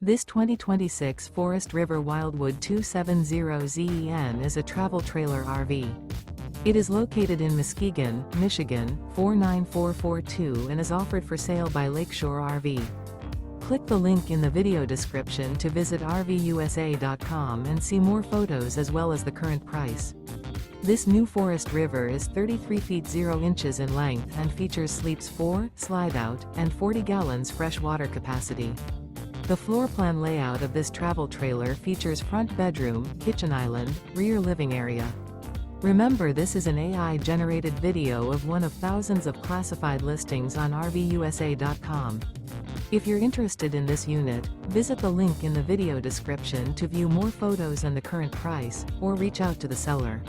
This 2026 Forest River Wildwood 270ZEN is a travel trailer RV. It is located in Muskegon, Michigan, 49442 and is offered for sale by Lakeshore RV. Click the link in the video description to visit RVUSA.com and see more photos as well as the current price. This new Forest River is 33 feet 0 inches in length and features sleeps 4, Slideout, and 40 gallons fresh water capacity. The floor plan layout of this travel trailer features front bedroom, kitchen island, rear living area. Remember, this is an AI-generated video of one of thousands of classified listings on RVUSA.com. If you're interested in this unit, visit the link in the video description to view more photos and the current price, or reach out to the seller.